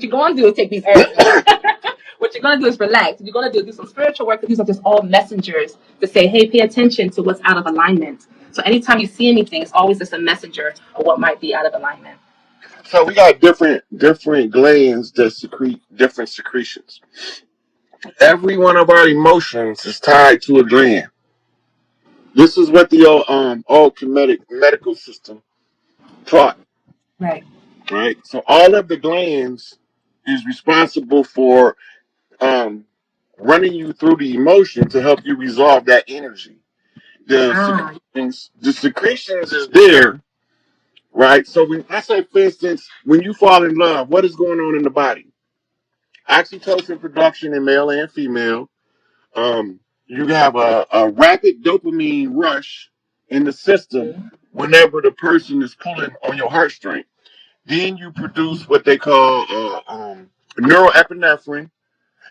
you're going to do is take these herbs. What you're going to do is relax. You're going to do some spiritual work. These are just all messengers to say, hey, pay attention to what's out of alignment. So anytime you see anything, it's always just a messenger of what might be out of alignment. So we got different glands that secrete different secretions. Every one of our emotions is tied to a gland. This is what the old Kemetic medical system taught. Right. Right. So all of the glands is responsible for um, running you through the emotion to help you resolve that energy. The secretions is there, right? So when I say, for instance, when you fall in love, what is going on in the body? Oxytocin production in male and female. You have a rapid dopamine rush in the system whenever the person is pulling on your heartstring. Then you produce what they call neuroepinephrine,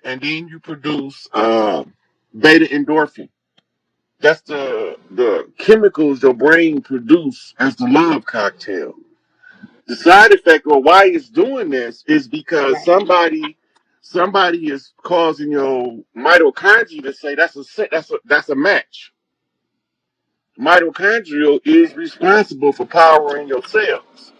and then you produce beta endorphin. That's the chemicals your brain produce as the love cocktail. The side effect or why it's doing this is because somebody is causing your mitochondria to say that's a match. Mitochondrial is responsible for powering your cells.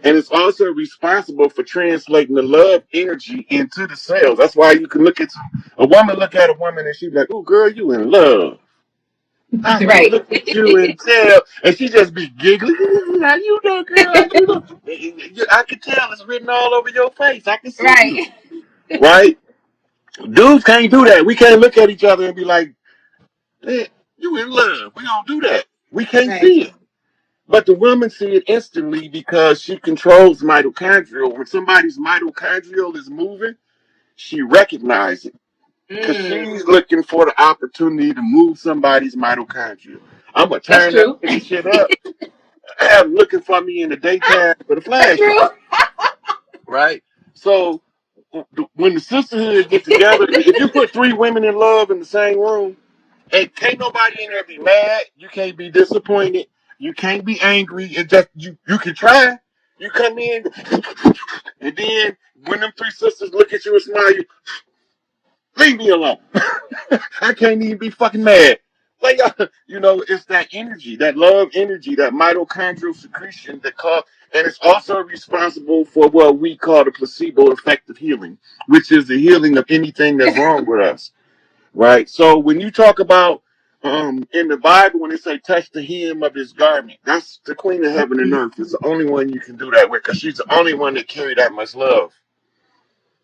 And it's also responsible for translating the love energy into the cells. That's why you can look at a woman, look at a woman, and she's like, "Oh, girl, you in love." I can Right. look at you and tell, and she just be giggling. How you know, girl? How you know? I can tell it's written all over your face. I can see you. Right. Right? Dudes can't do that. We can't look at each other and be like, "Man, you in love." We don't do that. We can't Right. see it. But the woman see it instantly because she controls mitochondrial. When somebody's mitochondrial is moving, she recognizes it because she's looking for the opportunity to move somebody's mitochondria. I'm gonna That's turn true. that shit up. I'm looking for me in the daytime with a That's flashlight, true. right? So when the sisterhood get together, if you put three women in love in the same room, and can't nobody in there be mad. You can't be disappointed. You can't be angry. It just you can try. You come in, and then when them three sisters look at you and smile, you leave me alone. I can't even be fucking mad. Like it's that energy, that love energy, that mitochondrial secretion that cause, and it's also responsible for what we call the placebo effect of healing, which is the healing of anything that's wrong with us. Right. So when you talk about in the Bible when they say touch the hem of his garment, that's the queen of heaven and earth. It's the only one you can do that with because she's the only one that carry that much love.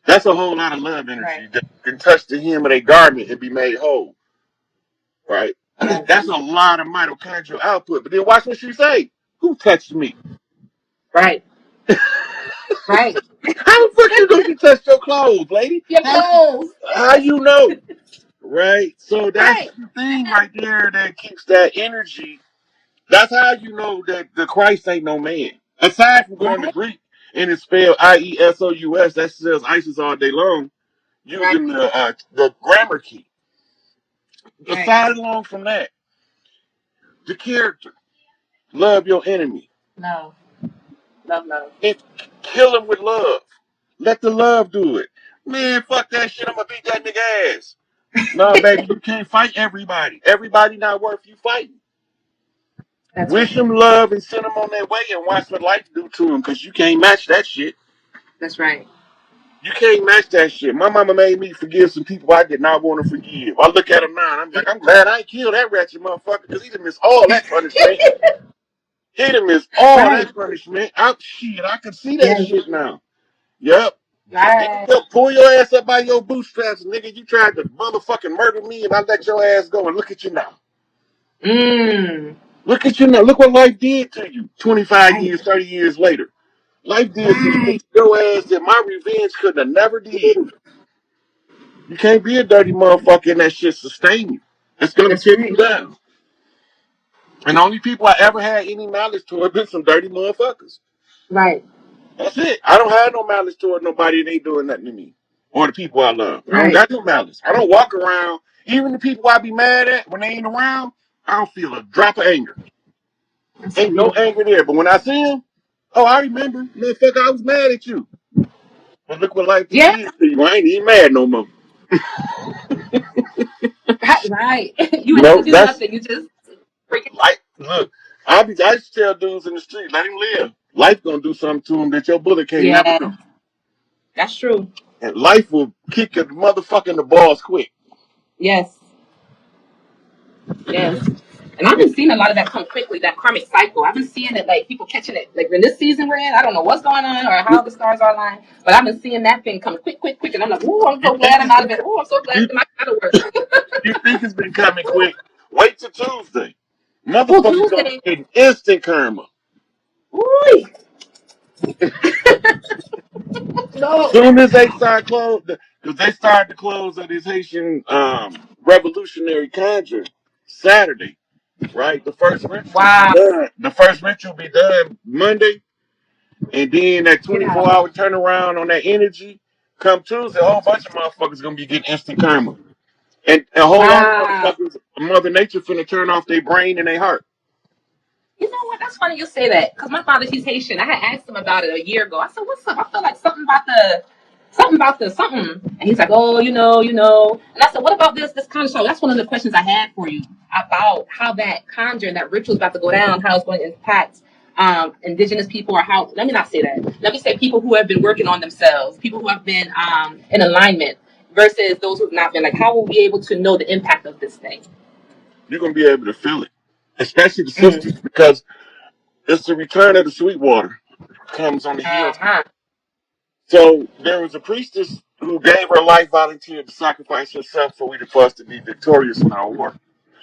That's a whole lot of love energy that can touch the hem of their garment and be made whole. Right. That's a lot of mitochondrial output. But then watch what she say. Who touched me? Right. Right. How the fuck you know she touched your clothes, lady? Your clothes. How you know? Right. So that's Right. the thing right there that keeps that energy. That's how you know that the Christ ain't no man. Aside from going to Right. Greek and it's spelled IESOUS, that says ISIS all day long, Right. using the grammar key. Right. Aside along from that, the character, love your enemy. No. Love, love. It kill him with love. Let the love do it. Man, fuck that shit. I'm gonna beat that nigga ass. No, baby, you can't fight everybody. Everybody not worth you fighting. That's Wish right. them love and send them on their way and watch what life do to them because you can't match that shit. That's right. You can't match that shit. My mama made me forgive some people I did not want to forgive. I look at him now and I'm like, I'm glad I ain't killed that ratchet motherfucker because he done missed all that punishment. He done missed all Right. that punishment. I can see that Yes. shit now. Yep. Right. Pull your ass up by your bootstraps, nigga. You tried to motherfucking murder me and I let your ass go and look at you now. Mm. Look at you now. Look what life did to you 25 Right. years, 30 years later. Life did some shit Right. to your ass that my revenge could have never did. You can't be a dirty motherfucker and that shit sustain you. It's gonna That's tear you right. down. And the only people I ever had any malice toward been some dirty motherfuckers. Right. That's it. I don't have no malice toward nobody that ain't doing nothing to me. Or the people I love. I don't Right. got no malice. I don't walk around, even the people I be mad at when they ain't around, I don't feel a drop of anger. That's so Ain't no beautiful. anger there. But when I see them, oh, I remember, motherfucker, I was mad at you. But look what life Yeah, did to you. I ain't even mad no more. right. You You ain't have know, to do that's nothing. You just freaking like, look, I used to tell dudes in the street, let him live. Life gonna do something to him that your bullet can't never yeah, do. that's true. And life will kick your motherfucking the balls quick. Yes, yes. And I've been seeing a lot of that come quickly, that karmic cycle. I've been seeing it like people catching it. Like in this season we're in, I don't know what's going on or how the stars are aligned, but I've been seeing that thing come quick, quick, quick. And I'm like, ooh, I'm You so think glad I'm it's out been of it. Ooh, I'm so glad you, I'm out of work. you think it's been coming quick? Wait till Tuesday. Ooh, Motherfuckers gonna Tuesday. get instant karma. Ooh, no. Soon as they start close, because they started the close of this Haitian revolutionary conjure Saturday, right? The first ritual be Wow. done. The first ritual be done Monday, and then that Get 24-hour turnaround on that energy come Tuesday. A whole bunch of motherfuckers gonna be getting instant karma, and a whole lot of Wow. motherfuckers, Mother Nature finna turn off their brain and their heart. You know what? That's funny you say that because my father, he's Haitian. I had asked him about it a year ago. I said, "What's up?" I feel like something about the something, and he's like, "Oh, you know." And I said, "What about this kind of show?" That's one of the questions I had for you about how that conjure and that ritual is about to go down, how it's going to impact indigenous people, or how. Let me not say that. Let me say people who have been working on themselves, people who have been in alignment, versus those who've not been. Like, how will we be able to know the impact of this thing? You're gonna be able to feel it, especially the Mm. sisters, because it's the return of the sweet water comes on the heels. Uh-huh. So there was a priestess who gave her life, volunteered to sacrifice herself for us to be victorious in our war.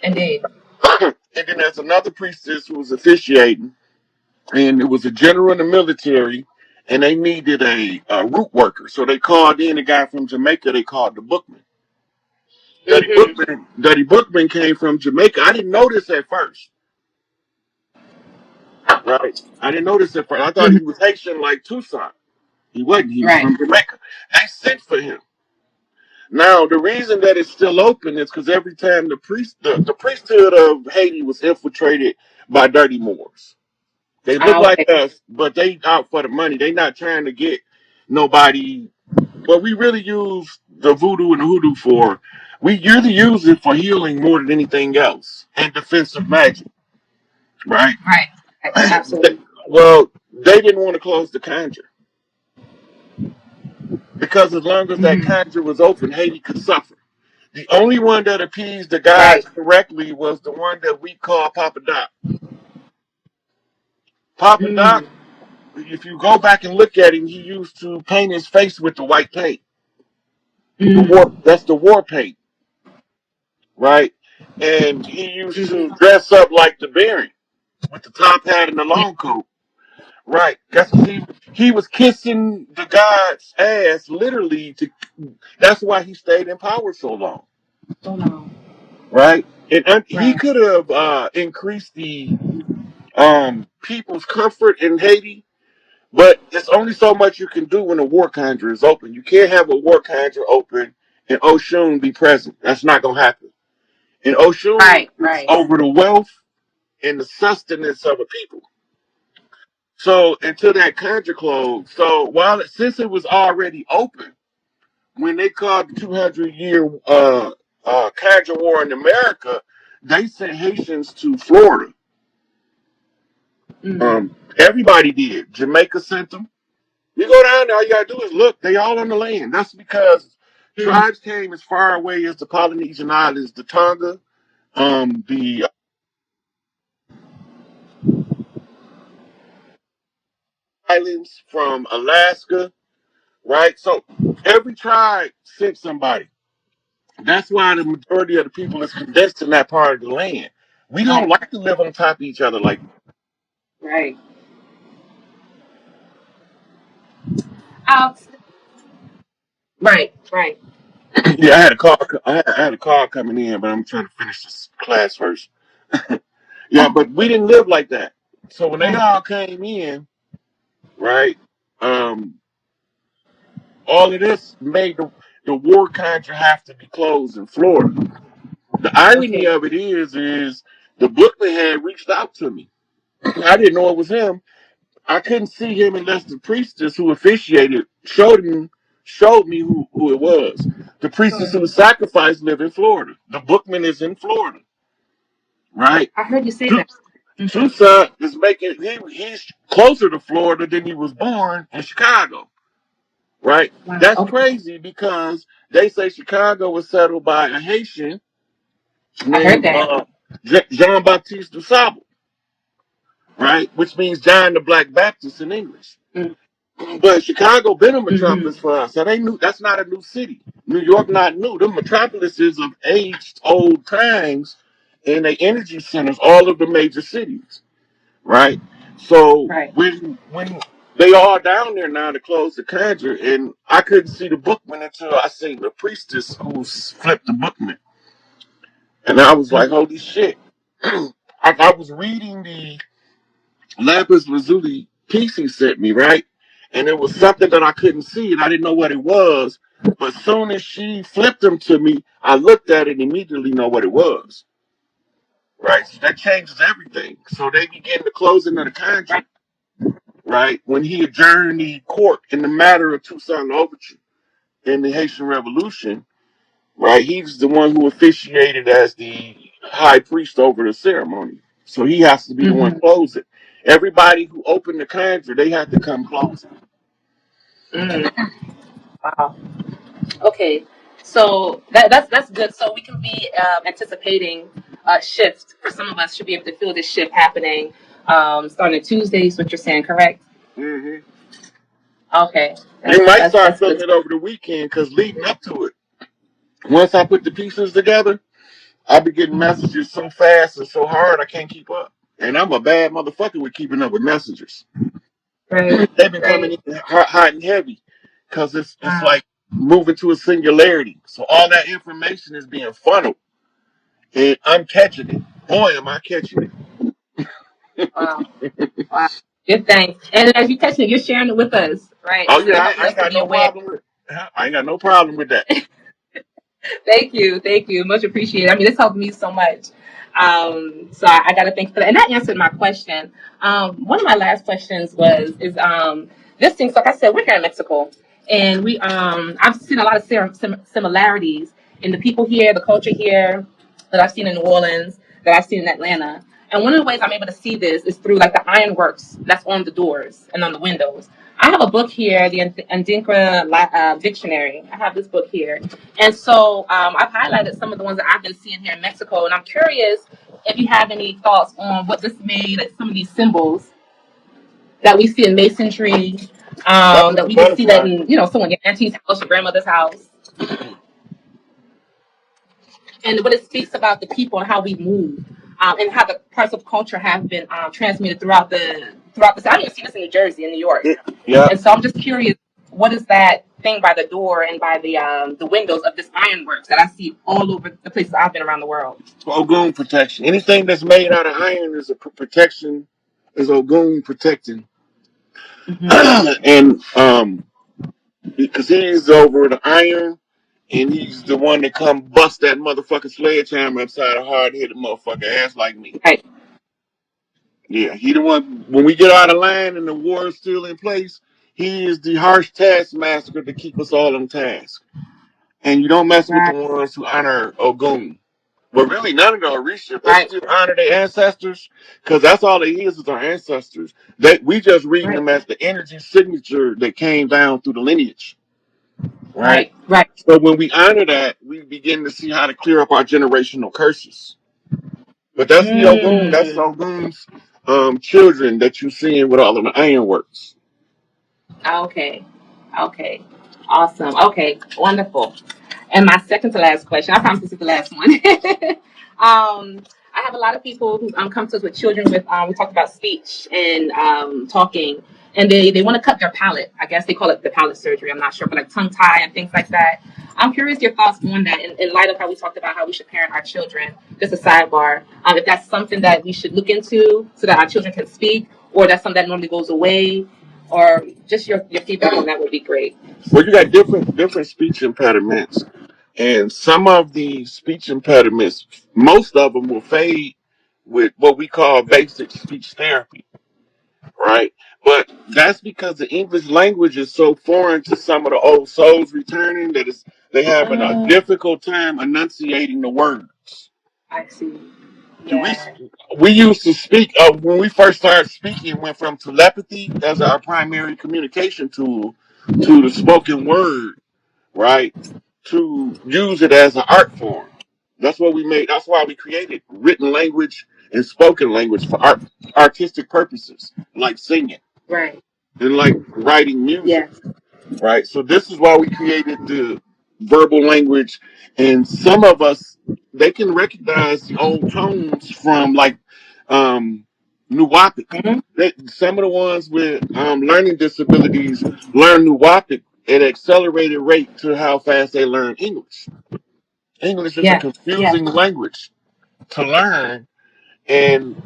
Indeed. And then there's another priestess who was officiating, and it was a general in the military, and they needed a root worker. So they called in a guy from Jamaica. They called the Bookman. Mm-hmm. Duddy Bookman came from Jamaica. I didn't notice at first, right? I didn't notice at first. I thought Mm-hmm. he was Haitian like Tucson. He wasn't. He was Right. from Jamaica. They sent for him. Now, the reason that it's still open is because every time the priesthood of Haiti was infiltrated by dirty Moors. They look like Okay. us, but they out for the money. They not trying to get nobody. What we really use the voodoo and the hoodoo for, we really use it for healing more than anything else and defensive magic, right? Right. Right. Absolutely. Well, they didn't want to close the conjure because as long as that Mm-hmm. conjure was open, Haiti could suffer. The only one that appeased the Right. gods correctly was the one that we call Papa Doc. Papa Doc, Mm. if you go back and look at him, he used to paint his face with the white paint. Mm. That's the war paint, right? And he used to Mm-hmm. dress up like the Baron with the top hat and the long coat. Right. That's because he was kissing the god's ass literally to that's why he stayed in power so long. So long. Right? And he Right. could have increased the people's comfort in Haiti, but there's only so much you can do when a war conjure is open. You can't have a war conjure open and Oshun be present. That's not gonna happen. And Oshun Right. is Right. over the wealth and the sustenance of a people. So until that conjure closed, so since it was already open, when they called the 200-year conjure war in America, they sent Haitians to Florida. Mm. Everybody did. Jamaica sent them. You go down there, all you gotta do is look. They all on the land. That's because Mm. tribes came as far away as the Polynesian islands, the Tonga, the islands from Alaska, right? So every tribe sent somebody. That's why the majority of the people is condensed in that part of the land. We don't Right. like to live on top of each other like Right. Uh, right. Right. yeah, I had a call. I had a call coming in, but I'm trying to finish this class first. Yeah, Oh. but we didn't live like that. So when they Right. all came in, right, um, all of this made the war conjure have to be closed in Florida. The irony Okay. of it is the bookman had reached out to me. I didn't know it was him. I couldn't see him unless the priestess who officiated showed him showed me who it was. The priestess who was sacrificed live in Florida. The bookman is in Florida, right? I heard you say Tu- that. Mhm. Tucson is making he's closer to Florida than he was born in Chicago, right? Wow. That's Okay. crazy because they say Chicago was settled by a Haitian I heard named that. Jean Baptiste du Sable, right? Which means John the Black Baptist in English. But Chicago been a Mm-hmm. metropolis for us. That ain't new. That's not a new city. New York not new. The metropolises of aged old times and the energy centers, all of the major cities, right? So Right. when they all down there now to close the conjure, and I couldn't see the bookman until I seen the priestess who flipped the bookman, and I was like, holy shit! I was reading the lapis lazuli piece he sent me, right? And it was something that I couldn't see and I didn't know what it was. But soon as she flipped them to me, I looked at it and immediately know what it was. Right? So that changes everything. So they begin the closing of the Right. contract, right? When he adjourned the court in the matter of Toussaint Louverture in the Haitian Revolution, right? He's the one who officiated as the high priest over the ceremony. So he has to be the one Mm-hmm. closing. Everybody who opened the conjure, they have to come close it. Mm. Wow. Okay. So that's good. So we can be anticipating a shift. For some of us, should be able to feel this shift happening starting Tuesdays. What you're saying, correct? Hmm. Okay. You That's might that's start that's feeling good. it over the weekend because leading up to it, once I put the pieces together, I be getting messages so fast and so hard I can't keep up. And I'm a bad motherfucker with keeping up with messengers. Right. They've been coming Right. in hot and heavy because it's Wow. like moving to a singularity. So all that information is being funneled, and I'm catching it. Boy, am I catching it! Wow. Wow. Good thing. And as you catch it, you're sharing it with us, right? Oh So yeah, you're I helping us ain't to got be no aware. problem with. I ain't got no problem with that. Thank you. Thank you. Much appreciated. I mean, this helped me so much. So I got to thank you for that. And that answered my question. One of my last questions is this thing. So like I said, we're here in Mexico, and I've seen a lot of similarities in the people here, the culture here that I've seen in New Orleans, that I've seen in Atlanta. And one of the ways I'm able to see this is through like the ironworks that's on the doors and on the windows. I have a book here, the Ndinkra Dictionary. I have this book here. And so I've highlighted some of the ones that I've been seeing here in Mexico. And I'm curious if you have any thoughts on what this made, like some of these symbols that we see in masonry, That's that a we just see that butterfly. in, someone your auntie's house, your grandmother's house. And what it speaks about the people and how we move, and how the parts of culture have been transmitted throughout the. I even see this in New Jersey and New York, Yeah. and so I'm just curious, what is that thing by the door and by the windows of this ironworks that I see all over the places I've been around the world? Ogun protection. Anything that's made out of iron is a protection, is Ogun protecting. Hmm. And because he's over the iron and he's the one that come bust that motherfucking sledgehammer upside a hard headed motherfucker ass like me. Right, Yeah, he the one when we get out of line and the war is still in place, he is the harsh taskmaster to keep us all on task. And you don't mess with the right, ones who honor Ogun. But really, none of the Orisha, they right, still honor their ancestors because that's all they is our ancestors. We just reading right, them as the energy signature that came down through the lineage, right? right, right. So when we honor that, we begin to see how to clear up our generational curses. But that's the Ogun, that's Mm. Ogun's children that you seeing with all of the ironworks. Okay, okay, awesome. Okay, wonderful. And my second to last question, I promise this is the last one. I have a lot of people who come to us with children with, we talked about speech and talking, and they want to cut their palate. I guess they call it the palate surgery. I'm not sure, but like tongue tie and things like that. I'm curious your thoughts on that in light of how we talked about how we should parent our children. Just a sidebar. If that's something that we should look into so that our children can speak, or that's something that normally goes away, or just your feedback on that would be great. Well, you got different speech impediments, and some of the speech impediments, most of them will fade with what we call basic speech therapy, right? But that's because the English language is so foreign to some of the old souls returning that they have a difficult time enunciating the words. I see. Do we Yeah. we used to speak when we first started speaking, went from telepathy as our primary communication tool to the spoken word, right? To use it as an art form. That's what we made. That's why we created written language and spoken language for artistic purposes, like singing Right. and like writing music, Yes. right? So this is why we created the verbal language, and some of us they can recognize the old tones from like Nuwapic. Hmm. Some of the ones with learning disabilities learn Nuwapic at an accelerated rate to how fast they learn English. English is a Yes. Yes. confusing language to learn, and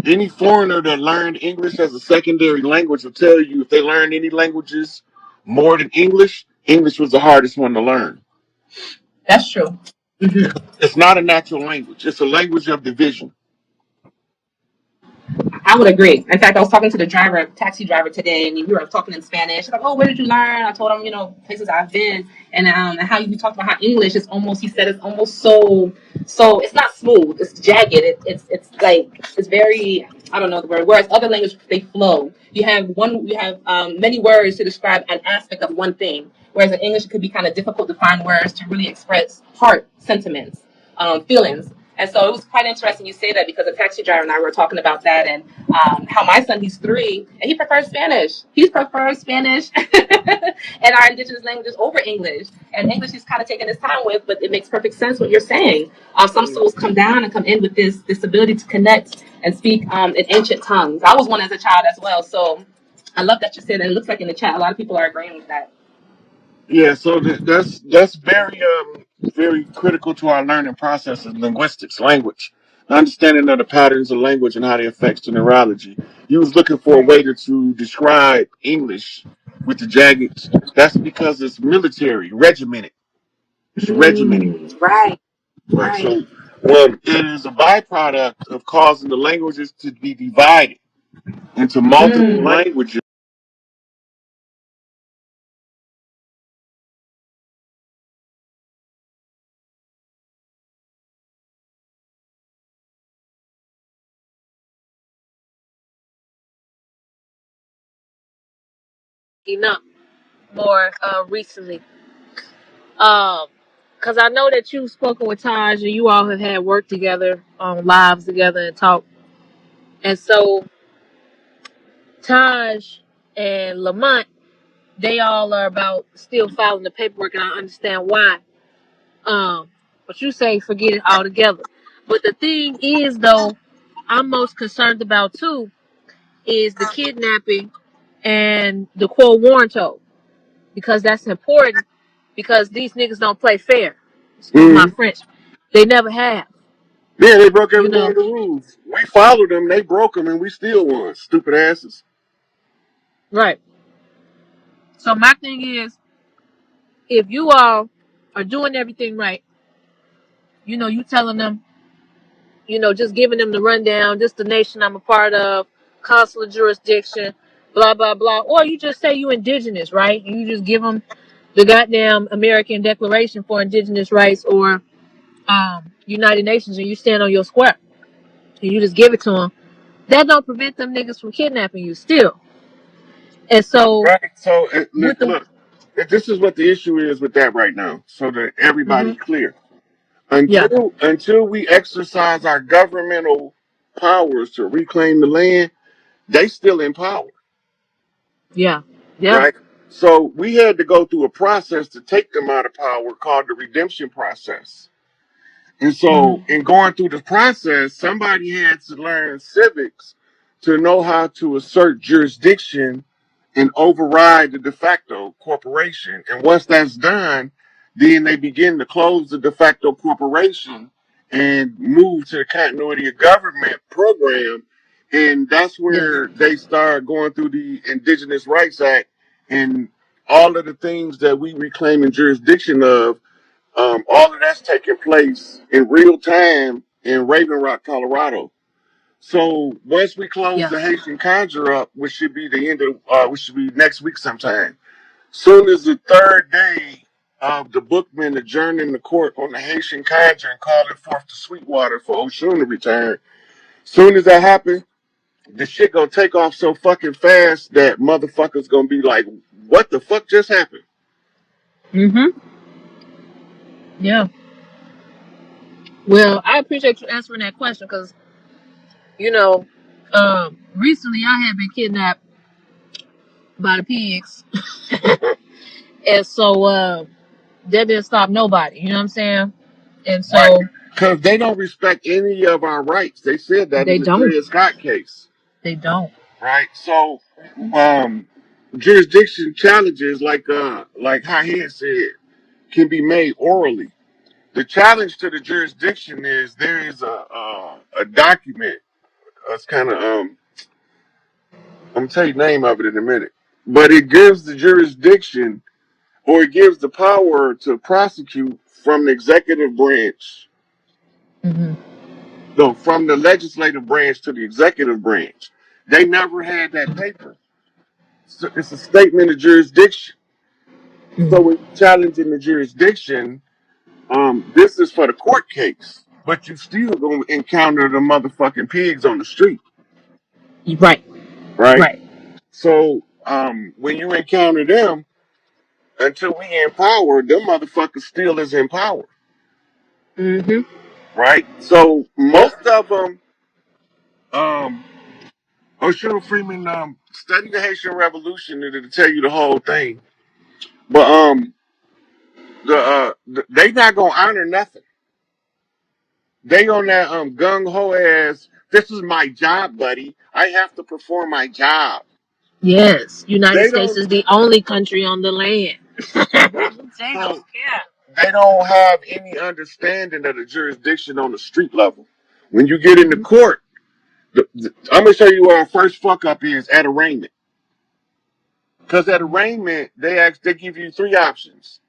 any foreigner that learned English as a secondary language will tell you if they learned any languages more than English, English was the hardest one to learn. That's true. Hmm. It's not a natural language, it's a language of division. I would agree. In fact, I was talking to the driver, taxi driver today, and we were talking in Spanish. Like, oh, where did you learn? I told him, places I've been, and how you talked about how English is almost. He said it's almost so. It's not smooth. It's jagged. It's like it's very. I don't know the word. Whereas other languages they flow. You have many words to describe an aspect of one thing. Whereas in English, it could be kind of difficult to find words to really express heart sentiments, feelings. And so it was quite interesting you say that because a taxi driver and I were talking about that and how my son, he's 3, and he prefers Spanish. He prefers Spanish and our indigenous languages over English. And English he's kind of taking his time with, but it makes perfect sense what you're saying. Some souls come down and come in with this ability to connect and speak in ancient tongues. I was one as a child as well. So I love that you said that. It looks like in the chat, a lot of people are agreeing with that. Yeah, so that's very critical to our learning process of linguistics, language, understanding of the patterns of language and how they affect the neurology. You was looking for a Right. way to describe English with the jagged. That's because it's military, regimented. It's regimented, Right. right? Right. So when it is a byproduct of causing the languages to be divided into multiple Mm. languages. Enough more recently. Um, because I know that you've spoken with Taj and you all have had work together on lives together and talk. And so Taj and Lamont, they all are about still filing the paperwork, and I understand why. But you say forget it altogether. But the thing is, though, I'm most concerned about too is the kidnapping and the quo warranto, because that's important, because these niggas don't play fair. Excuse my Mhm. French. They never have, Yeah, they broke you every one of know. the rules. We followed them, they broke them, and we still won. Stupid asses. Right. So my thing is, if you all are doing everything right, you telling them, just giving them the rundown, just the nation I'm a part of, consular jurisdiction, blah, blah, blah. Or you just say you indigenous, right? You just give them the goddamn American Declaration for Indigenous Rights or United Nations, and you stand on your square. And you just give it to them. That don't prevent them niggas from kidnapping you still. And so Right. So with the look, this is what the issue is with that right now, so that everybody hmm clear. yeah, Until we exercise our governmental powers to reclaim the land, they still in power, yeah, yeah, right? So we had to go through a process to take them out of power called the redemption process. And so, mm, in going through the process, somebody had to learn civics to know how to assert jurisdiction and override the de facto corporation. And once that's done, then they begin to close the de facto corporation and move to the continuity of government program. And that's yeah, where they start going through the Indigenous Rights Act and all of the things that we reclaim in jurisdiction of. All of that's taking place in real time in Raven Rock, Colorado. So once we close Yeah. the Haitian Conjure up, which should be the end of, which should be next week sometime. Soon as the third day of the bookmen adjourning the court on the Haitian Conjure and calling forth the Sweetwater for Oshun to return. Soon as that happens, the shit gonna take off so fucking fast that motherfuckers gonna be like, "What the fuck just happened?" Mm-hmm. Yeah. Well, I appreciate you answering that question because you know, recently I had been kidnapped by the pigs, and so that didn't stop nobody. You know what I'm saying? And Right. so Because they don't respect any of our rights. They said that they in the don't. Dred Scott case. They don't. Right. So, um, jurisdiction challenges, like how he had said, can be made orally. The challenge to the jurisdiction is there is a document. It's kind of I'm gonna tell you the name of it in a minute, but it gives the jurisdiction or it gives the power to prosecute from the executive branch. Mm-hmm. No, from the legislative branch to the executive branch. They never had that paper. So it's a statement of jurisdiction. So when you're challenging the jurisdiction, this is for the court case, but you still gonna encounter the motherfucking pigs on the street, Right. right? Right. So when you encounter them, until we empower, them motherfuckers still is in power, Mm-hmm. right? So Yep. most of them, O'Shea Freeman, study the Haitian Revolution and it'll tell you the whole thing. But they not gonna honor nothing. They on that gung ho ass. This is my job, buddy. I have to perform my job. Yes. United They States don't. is the only country on the land. They don't So care. they don't have any understanding of the jurisdiction on the street level. When you get into Mm-hmm. court, I'm gonna show you where our first fuck up is at arraignment. Because at arraignment, they give you three options: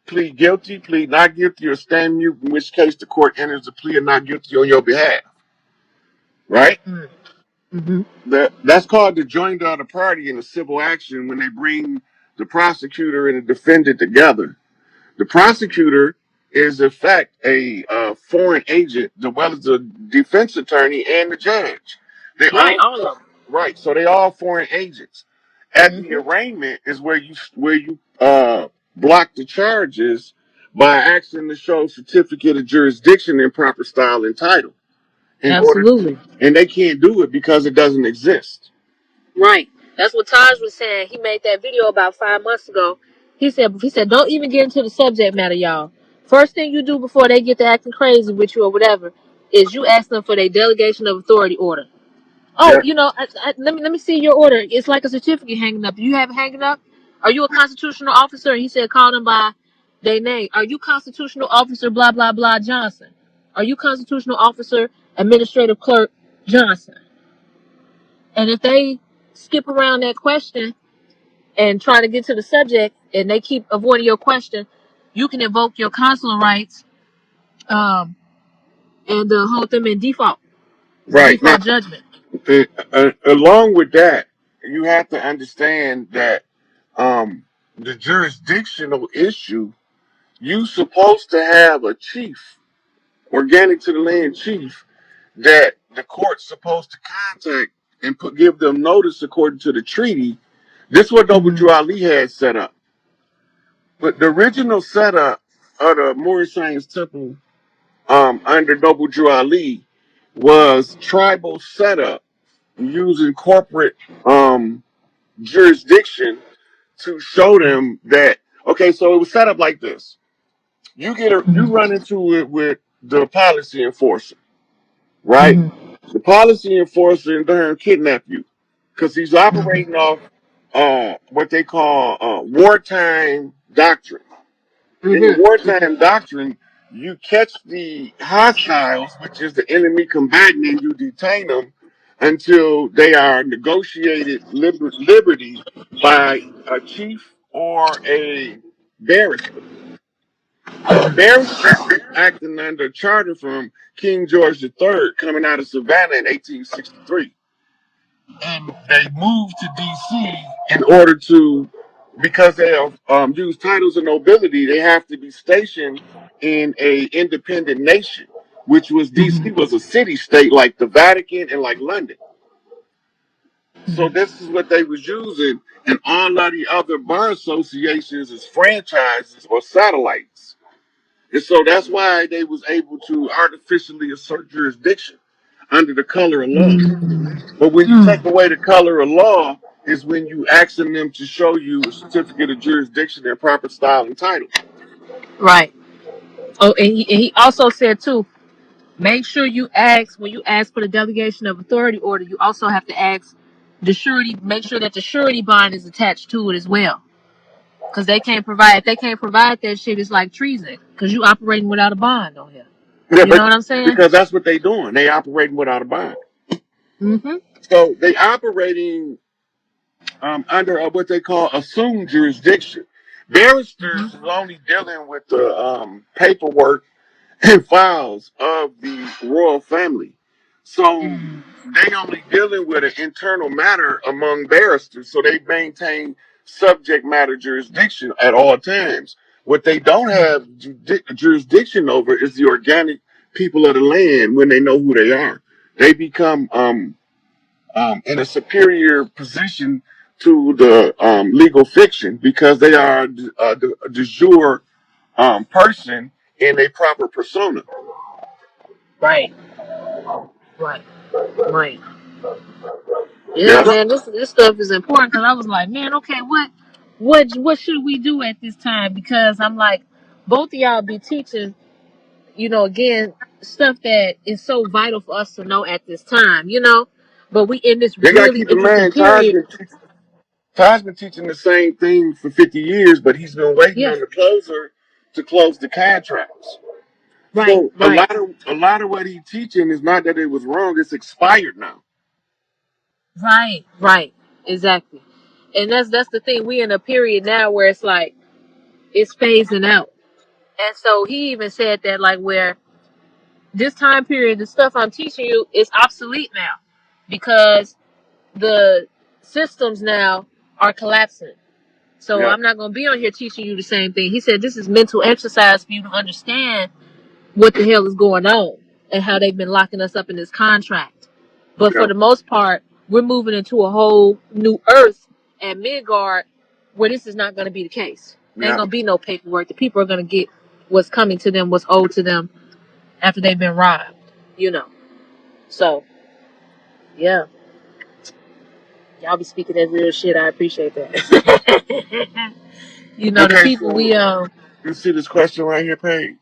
plead guilty, plead not guilty, or stand mute. In which case, the court enters a plea of not guilty on your behalf. Right? Mm-hmm. That's called the joinder of the party in a civil action when they bring the prosecutor and the defendant together. The prosecutor is, in fact, a foreign agent, as well as the defense attorney and the judge. They Right. all All of right, so they all foreign agents. At them. the arraignment is where you block the charges by asking to show certificate of jurisdiction in proper style and title. In order, Absolutely. and they can't do it because it doesn't exist. Right. That's what Taj was saying. He made that video about 5 months ago. He said, don't even get into the subject matter, y'all. First thing you do before they get to acting crazy with you or whatever is you ask them for their delegation of authority order. Oh, Yeah, let me see your order. It's like a certificate hanging up. Do you have it hanging up? Are you a constitutional officer? He said, call them by their name. Are you constitutional officer blah blah blah Johnson? Are you constitutional officer administrative clerk Johnson? And if they skip around that question and try to get to the subject and they keep avoiding your question, you can invoke your consular rights um, and hold them in default. It's a right. Now, default judgment. along with that, you have to understand that um, the jurisdictional issue, you supposed to have a chief, organic to the land chief, that the court's supposed to contact and give them notice according to the treaty. This is what Mm-hmm. W. Ali had set up. But the original setup of the Moorish Science Temple under W. Ali was tribal setup using corporate jurisdiction to show them that, okay, so it was set up like this. You Mm-hmm. run into it with the policy enforcer, right? Mm-hmm. The policy enforcer in turn kidnap you because he's operating off what they call wartime doctrine. In the Mm-hmm. wartime doctrine, you catch the hostiles, which is the enemy combatant, and you detain them until they are negotiated liberty by a chief or a barrister. Barristers was acting under a charter from King George III coming out of Savannah in 1863. And they moved to D.C. in order to, because they have used titles of nobility, they have to be stationed in a independent nation, which was D.C. Mhm. was a city state like the Vatican and like London. So Mhm. this is what they was using, and all of the other bar associations is franchises or satellites. And so that's why they was able to artificially assert jurisdiction under the color of law. But when you take Mm. away the color of law, is when you asking them to show you a certificate of jurisdiction and proper style and title. Right. Oh, and he also said too, make sure you ask when you ask for the delegation of authority order, you also have to ask the surety, make sure that the surety bond is attached to it as well. Because they can't provide, if they can't provide that shit, it's like treason. Because you operating without a bond on here. Yeah, You know but what I'm saying? because that's what they doing. They operating without a bond. Mm-hmm. So they operating under what they call assumed jurisdiction. Barristers is Mm-hmm. only dealing with the paperwork and files of the royal family. So they only dealing with an internal matter among barristers, so they maintain subject matter jurisdiction at all times. What they don't have jurisdiction over is the organic people of the land when they know who they are. They become in a superior position to the legal fiction because they are de jure person in a proper persona. Right. Right. Right. Yeah, Yeah. man, this stuff is important because I was like, man, okay, what should we do at this time? Because I'm like, both of y'all be teaching, again, stuff that is so vital for us to know at this time. But we in this They got to really keep in interesting mind, period. Todd's been teaching the same thing for 50 years, but he's been waiting Yeah, on the closer to close the contracts. right, So right, a lot of what he's teaching is not that it was wrong; it's expired now. right, exactly. And that's the thing. We in a period now where it's like it's phasing out. And so he even said that like where this time period, the stuff I'm teaching you is obsolete now because the systems now are collapsing. So Yeah, I'm not going to be on here teaching you the same thing. He said this is mental exercise for you to understand what the hell is going on and how they've been locking us up in this contract. But for yeah, the most part, we're moving into a whole new earth at Midgard where this is not going to be the case. There ain't yeah. going to be no paperwork. The people are going to get what's coming to them, what's owed to them after they've been robbed, you know. So, yeah, y'all be speaking that real shit. I appreciate that. The Okay, people so you see this question right here, Paige.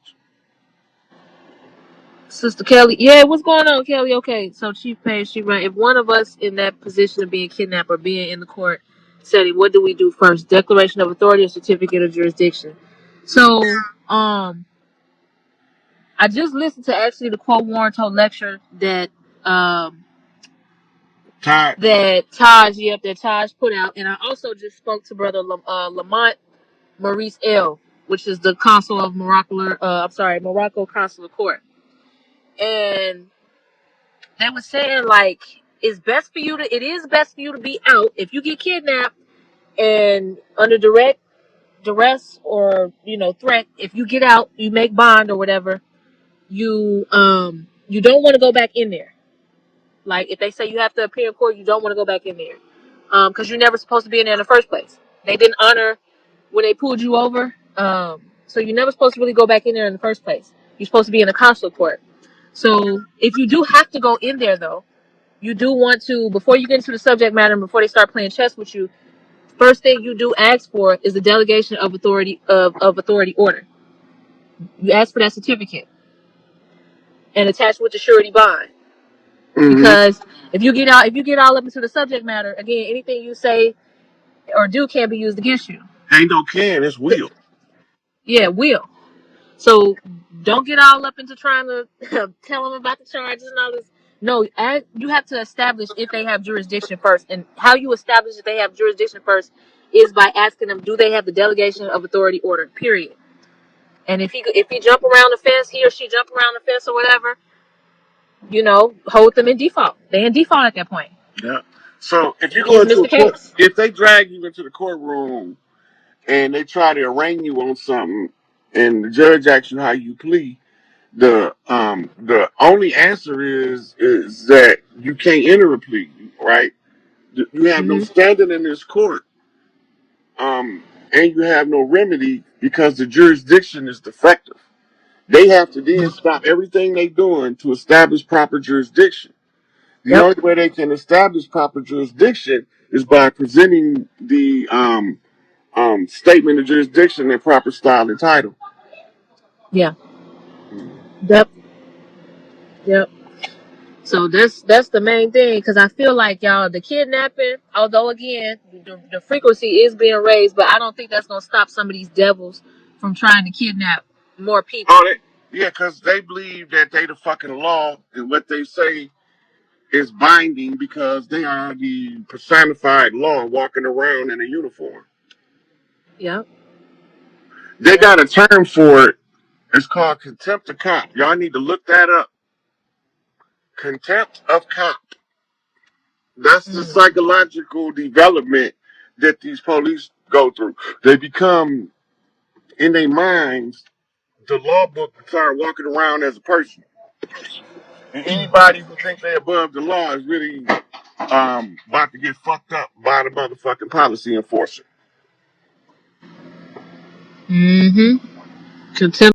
Sister Kelly, yeah, what's going on, Kelly? Okay, so Chief Page, she right. If one of us in that position of being kidnapped or being in the court setting, what do we do first? Declaration of authority or certificate of jurisdiction? So, I just listened to actually the Quo Warranto lecture um, Todd. that Taj put out, and I also just spoke to Brother Lamont Maurice L., which is the consul of Morocco Consular Court, and they were saying like it is best for you to be out if you get kidnapped and under direct duress or threat. If you get out, you make bond or whatever. You don't want to go back in there. Like if they say you have to appear in court, you don't want to go back in there because you're never supposed to be in there in the first place. They didn't honor when they pulled you over, so you're never supposed to really go back in there in the first place. You're supposed to be in a consular court. So if you do have to go in there though, you do want to, before you get into the subject matter and before they start playing chess with you, first thing you do ask for is the delegation of authority order. You ask for that certificate and attach with the surety bond. Mm-hmm. Because if you get all up into the subject matter, again, anything you say or do can be used against you. Ain't no can, it's will. Yeah, will. So don't get all up into trying to tell them about the charges and all this. No, you have to establish if they have jurisdiction first. And how you establish if they have jurisdiction first is by asking them, do they have the delegation of authority order, period. And if he jump around the fence, he or she jump around the fence or whatever, hold them in default. They in default at that point. Yeah. So if you You go into dismiss a the court, case. if they drag you into the courtroom and they try to arraign you on something, and the judge asks you how you plead, the only answer is that you can't enter a plea, right? You have no Hmm. standing in this court, and you have no remedy because the jurisdiction is defective. They have to then stop everything they're doing to establish proper jurisdiction. The Yep. only way they can establish proper jurisdiction is by presenting the statement of jurisdiction in proper style and title. Yeah. Yep. Yep. So that's the main thing, because I feel like, y'all, the kidnapping, although again the frequency is being raised, but I don't think that's gonna stop some of these devils from trying to kidnap more Oh, people. yeah, because they believe that they the fucking law and what they say is binding because they are the personified law walking around in a uniform. Yep. They Yep. got a term for it. It's called contempt of cop. Y'all need to look that up. Contempt of cop. That's the Mm. psychological development that these police go through. They become, in their minds, the law book start walking around as a person. And anybody who thinks they're above the law is really about to get fucked up by the motherfucking policy enforcer. Mm-hmm. Contempt